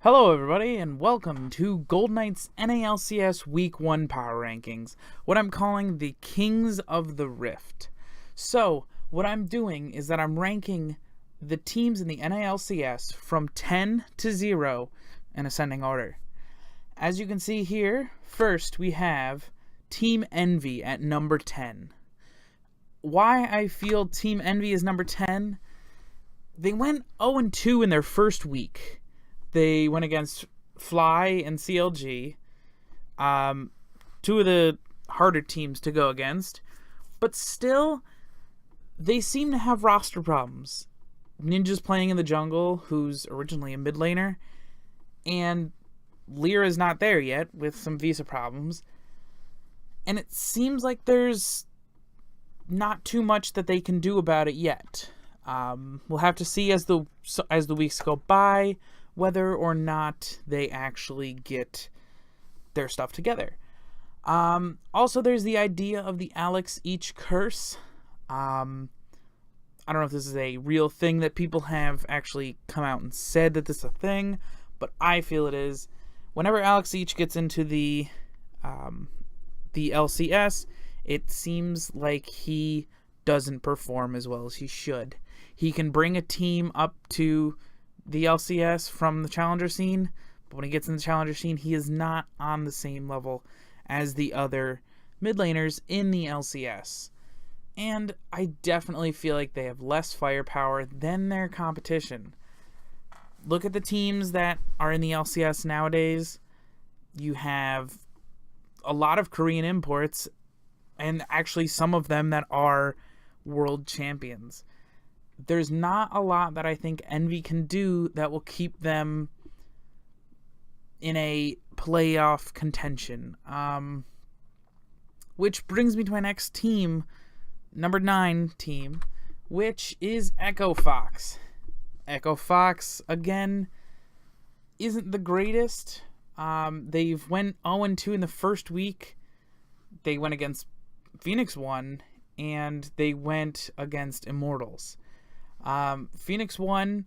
Hello everybody, and welcome to Goldknight's NALCS Week 1 Power Rankings, what I'm calling the Kings of the Rift. So, what I'm doing is that I'm ranking the teams in the NALCS from 10 to 0 in ascending order. As you can see here, first we have Team Envy at number 10. Why I feel Team Envy is number 10? They went 0-2 in their first week. They went against Fly and CLG, two of the harder teams to go against, but still, they seem to have roster problems. Ninja's playing in the jungle, who's originally a mid laner, and Lyra's not there yet with some visa problems, and it seems like there's not too much that they can do about it yet. We'll have to see as the weeks go by whether or not they actually get their stuff together. Also, there's the idea of the Alex Each curse. I don't know if this is a real thing that people have actually come out and said that this is a thing, but I feel it is. Whenever Alex Each gets into the LCS, it seems like he doesn't perform as well as he should. He can bring a team up to the LCS from the challenger scene, but when he gets in the challenger scene, he is not on the same level as the other mid laners in the LCS. And I definitely feel like they have less firepower than their competition. Look at the teams that are in the LCS nowadays. You have a lot of Korean imports, and actually some of them that are world champions. There's not a lot that I think Envy can do that will keep them in a playoff contention. Which brings me to my next team, number 9 team, which is Echo Fox. Echo Fox, again, isn't the greatest. They've went 0-2 in the first week. They went against PhoenixOne, and they went against Immortals. PhoenixOne,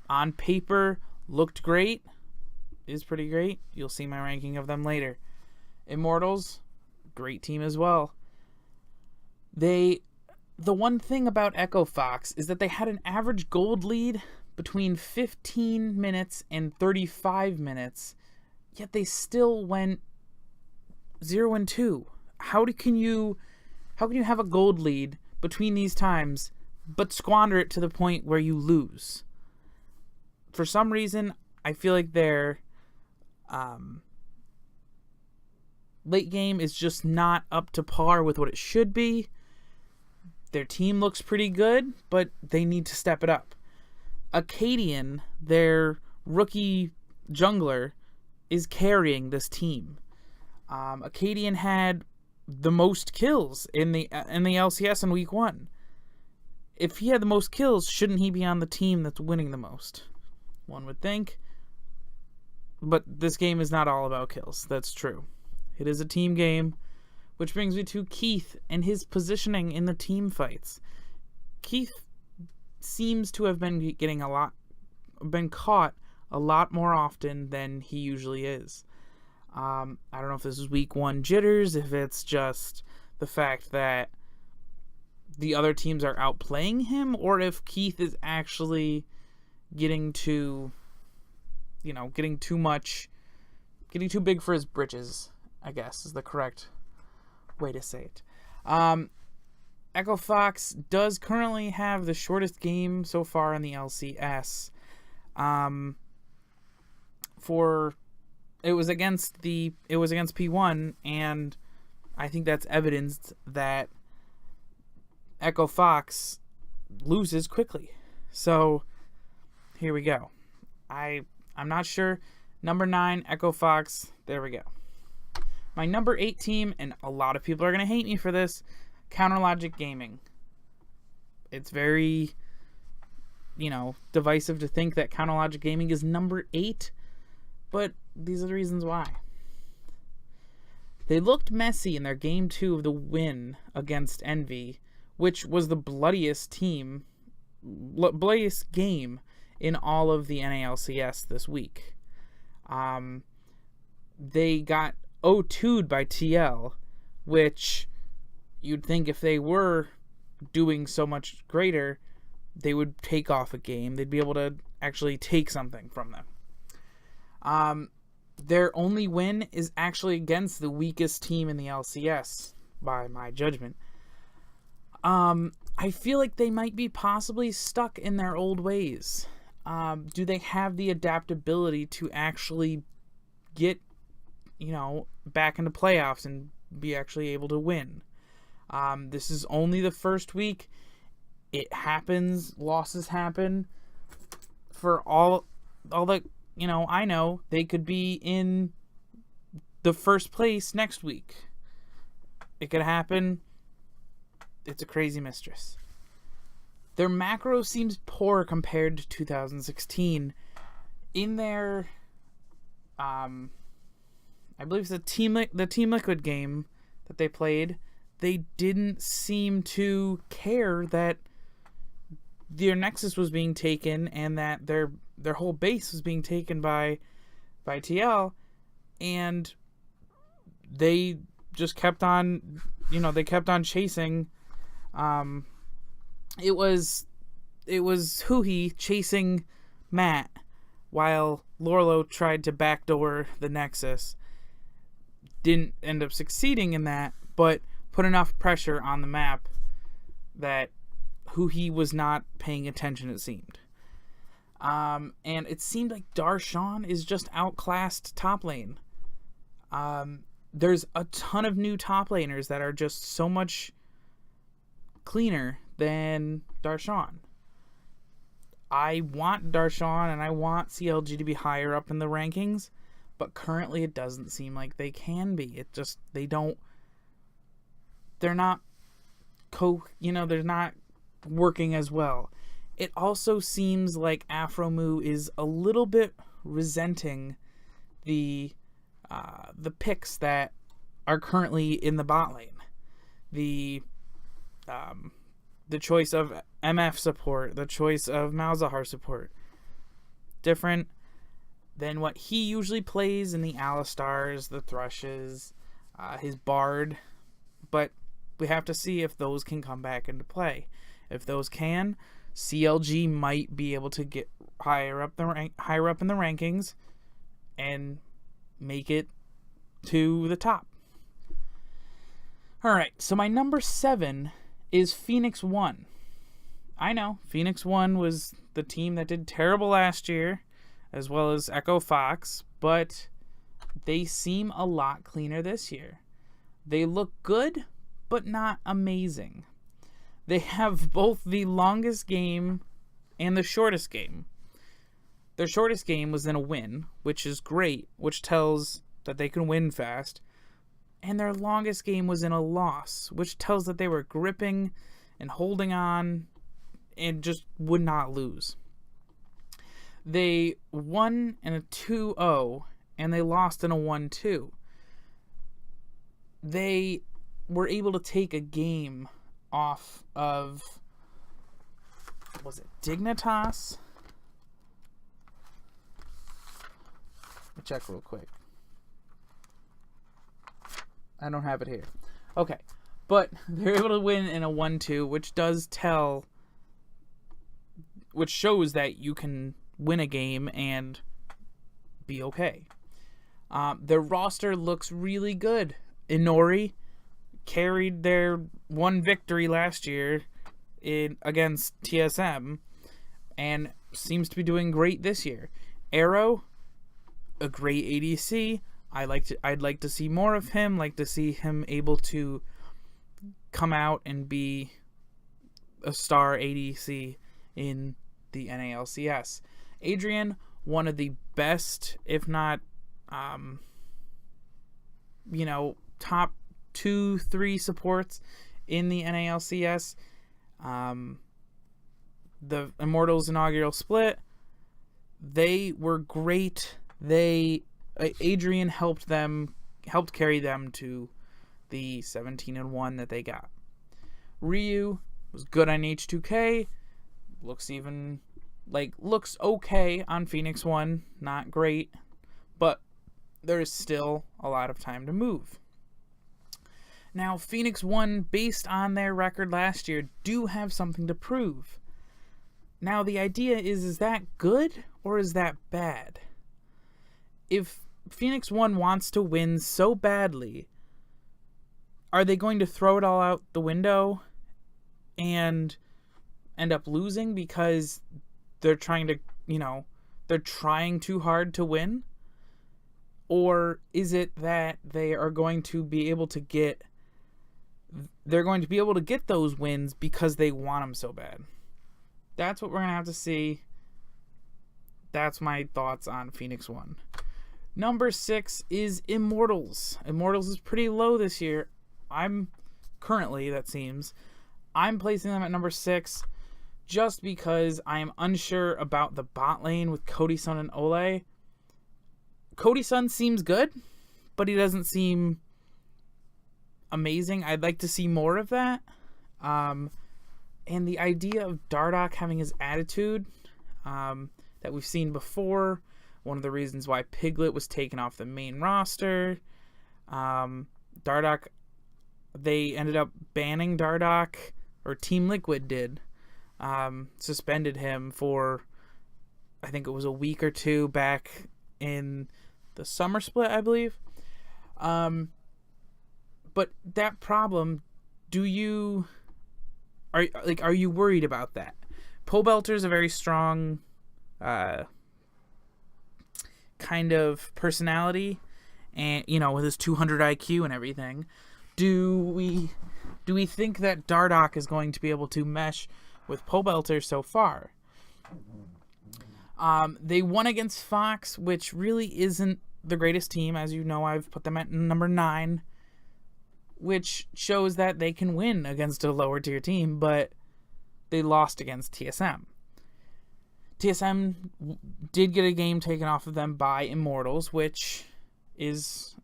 on paper, looked great. Is pretty great. You'll see my ranking of them later. Immortals, great team as well. The one thing about Echo Fox is that they had an average gold lead between 15 minutes and 35 minutes, yet they still went 0-2. How can you have a gold lead between these times but squander it to the point where you lose? For some reason, I feel like their late game is just not up to par with what it should be. Their team looks pretty good, but they need to step it up. Acadian, their rookie jungler, is carrying this team. Acadian had the most kills in the LCS in week 1. If he had the most kills, shouldn't he be on the team that's winning the most? One would think. But this game is not all about kills. That's true. It is a team game, which brings me to Keith and his positioning in the team fights. Keith seems to have been caught a lot more often than he usually is. I don't know if this is week 1 jitters, if it's just the fact that the other teams are outplaying him, or if Keith is actually getting too big for his britches, I guess is the correct way to say it. Echo Fox does currently have the shortest game so far in the LCS. It was against P1, and I think that's evidence that Echo Fox loses quickly. So here we go. I'm not sure. Number 9, Echo Fox. There we go. My number 8 team, and a lot of people are going to hate me for this, Counterlogic Gaming. It's very, divisive to think that Counterlogic Gaming is number 8, but these are the reasons why. They looked messy in their game 2 of the win against Envy, which was the bloodiest game in all of the NALCS this week. They got 0-2'd by TL, which you'd think if they were doing so much greater, they would take off a game. They'd be able to actually take something from them. Their only win is actually against the weakest team in the LCS, by my judgment. I feel like they might be possibly stuck in their old ways. Do they have the adaptability to actually get, back into playoffs and be actually able to win? This is only the first week. It happens. Losses happen. For all that, I know they could be in the first place next week. It could happen. It's a crazy mistress. Their macro seems poor compared to 2016. In their, I believe it's the Team Liquid game that they played, they didn't seem to care that their Nexus was being taken and that their whole base was being taken by TL, and they just kept on, they kept on chasing. It was Huhi chasing Matt while Lorlo tried to backdoor the Nexus. Didn't end up succeeding in that, but put enough pressure on the map that Huhi was not paying attention, it seemed. And it seemed like Darshan is just outclassed top lane. There's a ton of new top laners that are just so much cleaner than Darshan. I want Darshan and I want CLG to be higher up in the rankings, but currently it doesn't seem like they can be. They're not working as well. It also seems like Afromu is a little bit resenting the picks that are currently in the bot lane. The choice of MF support, the choice of Malzahar support, different than what he usually plays in the Alistars, the Thrushes, his Bard. But we have to see if those can come back into play. If those can, CLG might be able to get higher up in the rankings and make it to the top. All right, so my number 7 is PhoenixOne. I know PhoenixOne was the team that did terrible last year, as well as Echo Fox, but they seem a lot cleaner this year. They look good, but not amazing. They have both the longest game and the shortest game. Their shortest game was in a win, which is great, which tells that they can win fast. And their longest game was in a loss, which tells that they were gripping and holding on and just would not lose. They won in a 2-0 and they lost in a 1-2. They were able to take a game off of, was it Dignitas? Let me check real quick. I don't have it here. Okay. But they're able to win in a 1-2, which shows that you can win a game and be okay. Their roster looks really good. Inori carried their one victory last year against TSM and seems to be doing great this year. Arrow, a great ADC. I'd like to see more of him. Like to see him able to come out and be a star ADC in the NALCS. Adrian, one of the best, if not, top 2-3 supports in the NALCS. The Immortals inaugural split, they were great. Adrian helped carry them to the 17-1 that they got. Ryu was good on H2K. Looks okay on PhoenixOne. Not great, but there is still a lot of time to move. Now, PhoenixOne, based on their record last year, do have something to prove. Now, the idea is that good or is that bad? If PhoenixOne wants to win so badly, are they going to throw it all out the window and end up losing because they're trying to, they're trying too hard to win? Or is it that they are going to be able to get those wins because they want them so bad? That's what we're going to have to see. That's my thoughts on PhoenixOne. Number 6 is Immortals. Immortals is pretty low this year. I'm placing them at number 6 just because I am unsure about the bot lane with CodySun and Ole. CodySun seems good, but he doesn't seem amazing. I'd like to see more of that. And the idea of Dardoch having his attitude that we've seen before, one of the reasons why Piglet was taken off the main roster. Dardoch, they ended up banning Dardoch, or Team Liquid did. Suspended him for, I think it was a week or two back in the summer split, I believe. But that problem, are you worried about that? Pobelter is a very strong kind of personality, and with his 200 IQ and everything. Do we think that Dardoch is going to be able to mesh with Pobelter so far? They won against Fox, which really isn't the greatest team. As you know, I've put them at number 9, which shows that they can win against a lower tier team, but they lost against TSM. TSM did get a game taken off of them by Immortals, which is,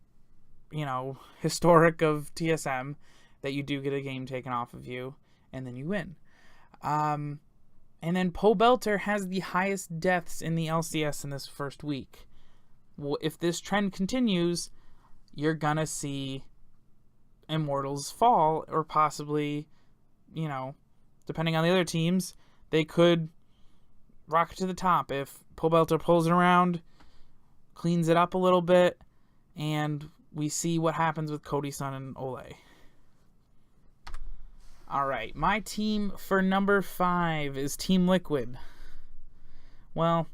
historic of TSM, that you do get a game taken off of you and then you win. And then Pobelter has the highest deaths in the LCS in this first week. Well, if this trend continues, you're gonna see Immortals fall, or possibly, depending on the other teams, they could rocket to the top if Pobelter pulls it around, cleans it up a little bit, and we see what happens with CodySun and Ole. Alright, my team for number 5 is Team Liquid. Well,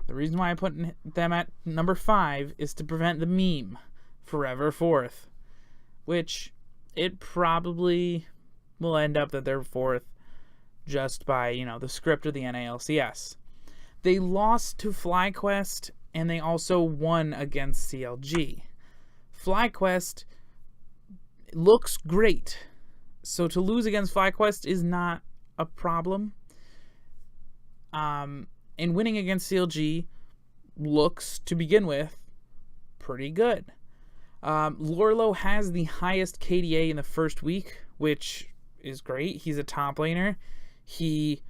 the reason why I put them at number 5 is to prevent the meme, Forever Fourth, which it probably will end up that they're 4th just by, the script of the NALCS. They lost to FlyQuest, and they also won against CLG. FlyQuest looks great, so to lose against FlyQuest is not a problem. And winning against CLG looks, to begin with, pretty good. Lorlo has the highest KDA in the first week, which is great. He's a top laner. He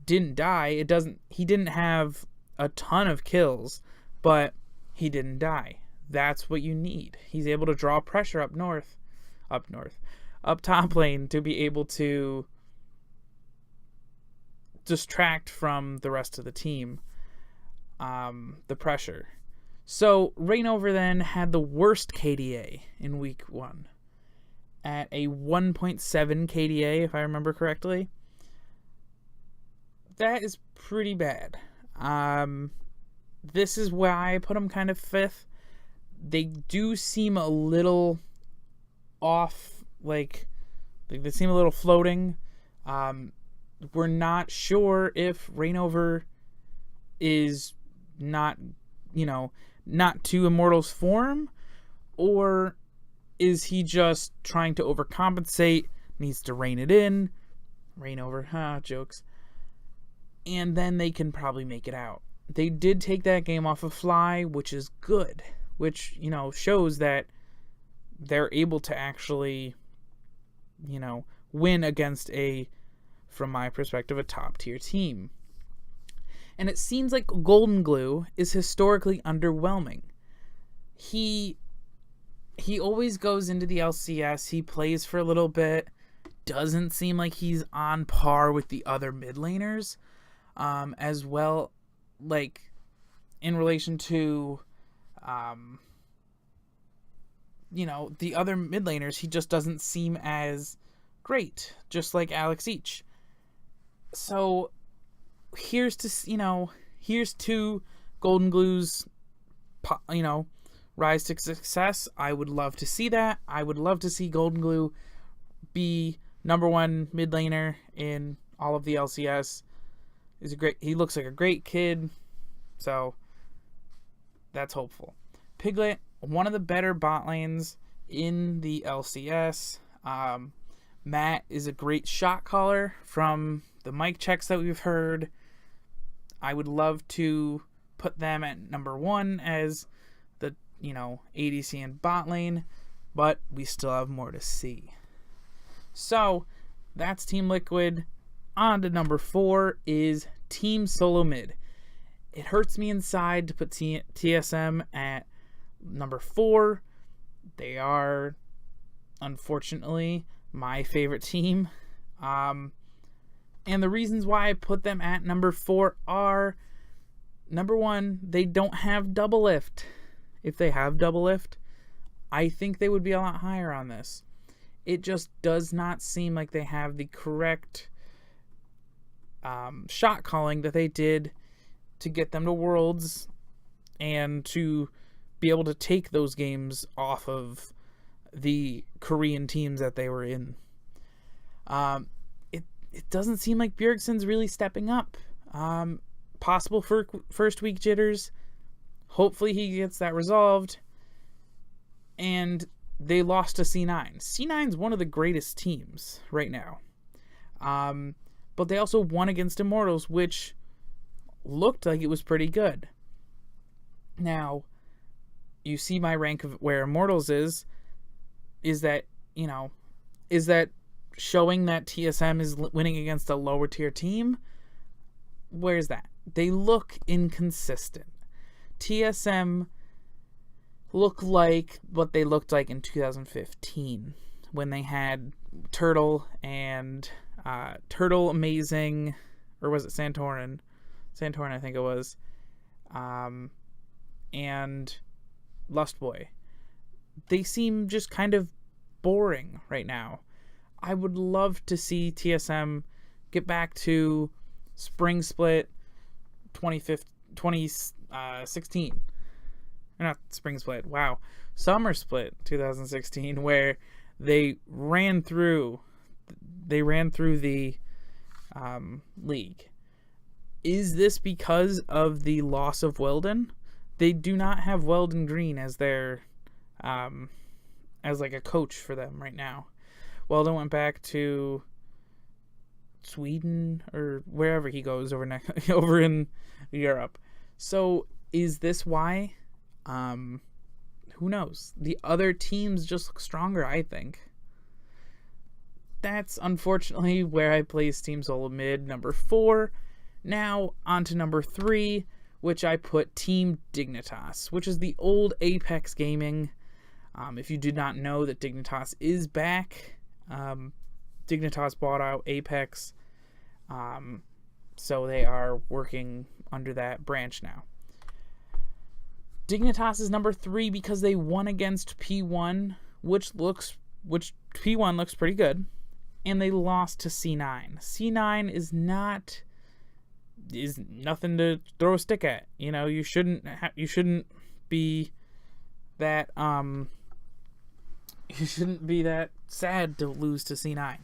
didn't die. He didn't have a ton of kills, but he didn't die. That's what you need. He's able to draw pressure up top lane to be able to distract from the rest of the team the pressure. So Reignover then had the worst KDA in week 1 at a 1.7 KDA, if I remember correctly. That is pretty bad. This is why I put them kind of 5th. They do seem a little off, like they seem a little floating. We're not sure if Reignover is not to Immortals form, or is he just trying to overcompensate, needs to rein it in. Reignover, jokes. And then they can probably make it out. They did take that game off of Fly, which is good, which, shows that they're able to actually, win against from my perspective, a top tier team. And it seems like Golden Glue is historically underwhelming. he always goes into the LCS. He plays for a little bit. Doesn't seem like he's on par with the other mid laners, as well, like in relation to, the other mid laners. He just doesn't seem as great, just like Alex Each. So here's to Golden Glue's, rise to success. I would love to see that. I would love to see Golden Glue be number one mid laner in all of the LCS. He looks like a great kid, so that's hopeful. Piglet, one of the better bot lanes in the LCS. Matt is a great shot caller from the mic checks that we've heard. I would love to put them at number one as the, ADC and bot lane, but we still have more to see. So that's Team Liquid. On to number 4 is Team SoloMid. It hurts me inside to put TSM at number 4. They are, unfortunately, my favorite team. And the reasons why I put them at number 4 are, number 1, they don't have double lift. If they have double lift, I think they would be a lot higher on this. It just does not seem like they have the correct shot calling that they did to get them to Worlds and to be able to take those games off of the Korean teams that they were in. It doesn't seem like Bjergsen's really stepping up. Possible for first week jitters. Hopefully he gets that resolved. And they lost to C9. C9's one of the greatest teams right now. But they also won against Immortals, which looked like it was pretty good. Now, you see my rank of where Immortals is that showing that TSM is winning against a lower tier team? Where's that? They look inconsistent. TSM look like what they looked like in 2015 when they had Turtle and Turtle Amazing, or was it Santorin? Santorin, I think it was. And Lustboy. They seem just kind of boring right now. I would love to see TSM get back to Spring Split 2016. Not Spring Split, wow. Summer Split 2016, where they ran through the league. Is this because of the loss of Weldon? They do not have Weldon Green as their as like a coach for them right now. Weldon went back to Sweden or wherever he goes over in Europe. So is this why? Who knows? The other teams just look stronger, I think. That's unfortunately where I place Team SoloMid, number 4. Now on to number 3, which I put Team Dignitas, which is the old Apex Gaming. If you did not know that Dignitas is back, Dignitas bought out Apex, so they are working under that branch now. Dignitas is number 3 because they won against P1, which P1 looks pretty good, and they lost to C9. C9 is nothing to throw a stick at. You shouldn't be that sad to lose to C9.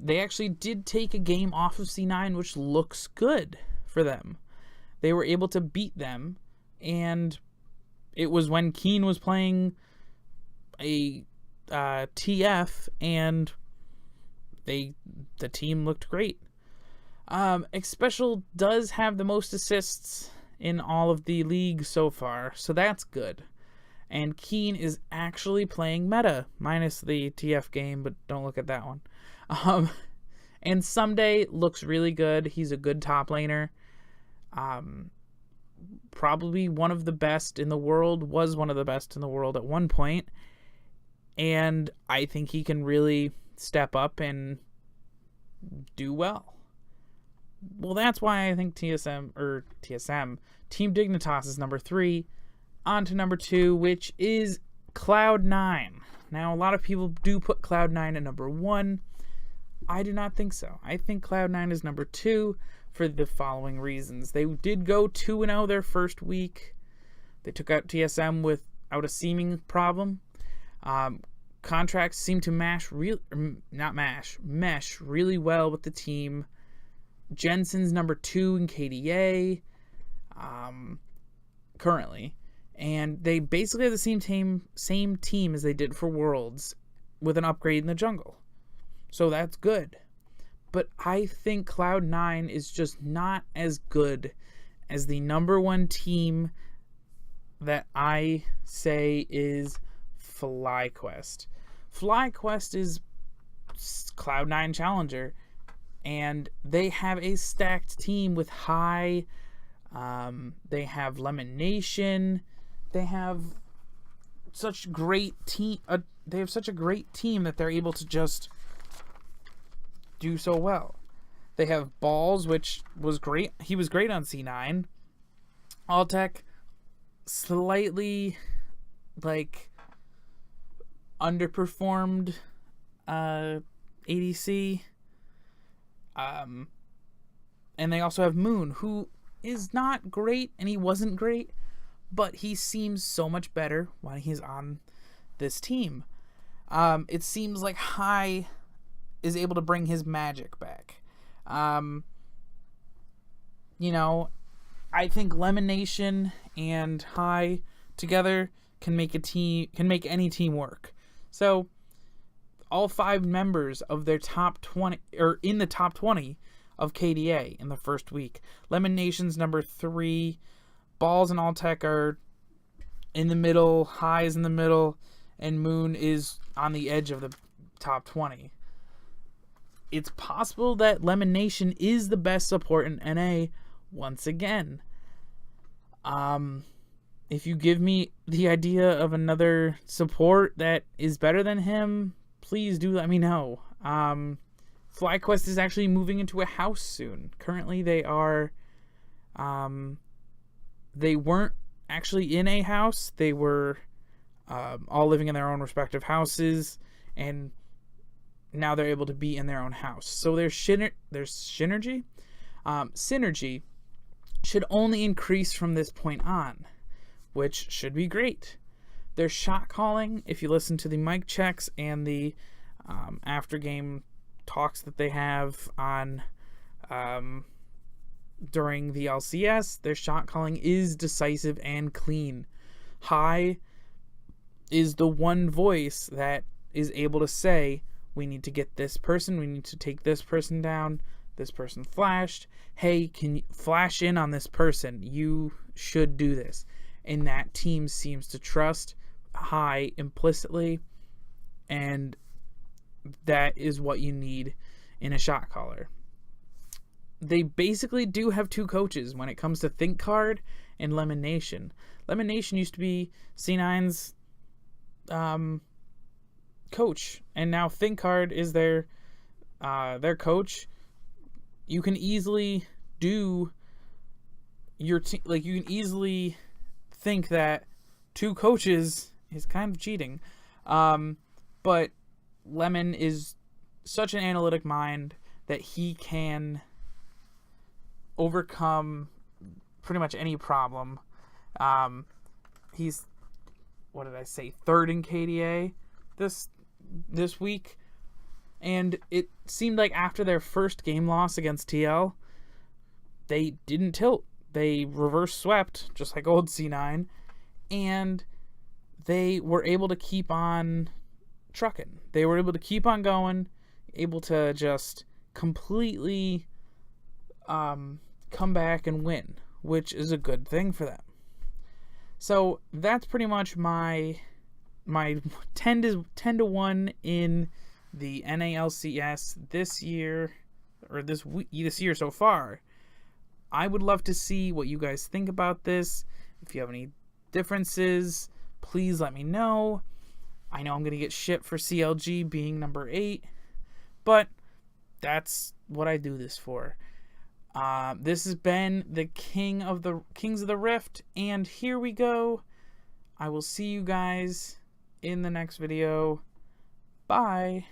They actually did take a game off of C9, which looks good for them. They were able to beat them, and it was when Keen was playing a TF, and the team looked great. Xpecial does have the most assists in all of the league so far, so that's good. And Keen is actually playing meta, minus the TF game, but don't look at that one. And Someday looks really good. He's a good top laner. probably one of the best in the world, was one of the best in the world at one point, and I think he can really step up and do well. Well, that's why I think TSM, Team Dignitas is number 3. On to number 2, which is Cloud9. Now, a lot of people do put Cloud9 at number 1. I do not think so. I think Cloud9 is number 2 for the following reasons. They did go 2-0 their first week. They took out TSM without a seeming problem. Contracts seem to mesh really well with the team. Jensen's number 2 in KDA currently. And they basically have the same team as they did for Worlds with an upgrade in the jungle. So that's good. But I think Cloud9 is just not as good as the number 1 team that I say is FlyQuest. FlyQuest is Cloud9 challenger, and they have a stacked team with high. They have Lemon Nation. They have such great team. They have such a great team that they're able to just do so well. They have Balls, which was great. He was great on C9. Altec, slightly underperformed ADC. And they also have Moon, who is not great, and he wasn't great, but he seems so much better when he's on this team. It seems like High is able to bring his magic back. I think Lemon Nation and High together can make any team work. So all 5 members of their top 20 or in the top 20 of KDA in the first week. Lemon Nation's number 3. Balls and Alltech are in the middle. High is in the middle, and Moon is on the edge of the top 20. It's possible that Lemon Nation is the best support in NA once again. If you give me the idea of another support that is better than him, please do let me know. FlyQuest is actually moving into a house soon. Currently, they are. They weren't actually in a house. They were all living in their own respective houses, and now they're able to be in their own house. So there's synergy. Synergy should only increase from this point on, which should be great. Their shot calling, if you listen to the mic checks and the after game talks that they have on during the LCS, their shot calling is decisive and clean. High is the one voice that is able to say, we need to get this person, we need to take this person down, this person flashed, hey, can you flash in on this person, you should do this. And that team seems to trust High implicitly, and that is what you need in a shot caller. They basically do have 2 coaches when it comes to Think Card and Lemon Nation. Lemon Nation used to be C9's coach, and now Think Card is their coach. You can easily do your you can easily think that 2 coaches is kind of cheating, but Lemon is such an analytic mind that he can overcome pretty much any problem. He's, what did I say, 3rd in KDA this week, and it seemed like after their first game loss against TL, they didn't tilt. They reverse swept just like old C9, and they were able to keep on trucking. They were able to keep on going, able to just completely come back and win, which is a good thing for them. So that's pretty much my 10-1 in the NALCS this year, or this year so far. I would love to see what you guys think about this. If you have any differences, please let me know. I know I'm going to get shit for CLG being number 8, but that's what I do this for. This has been the Kings of the Rift, and here we go. I will see you guys in the next video. Bye.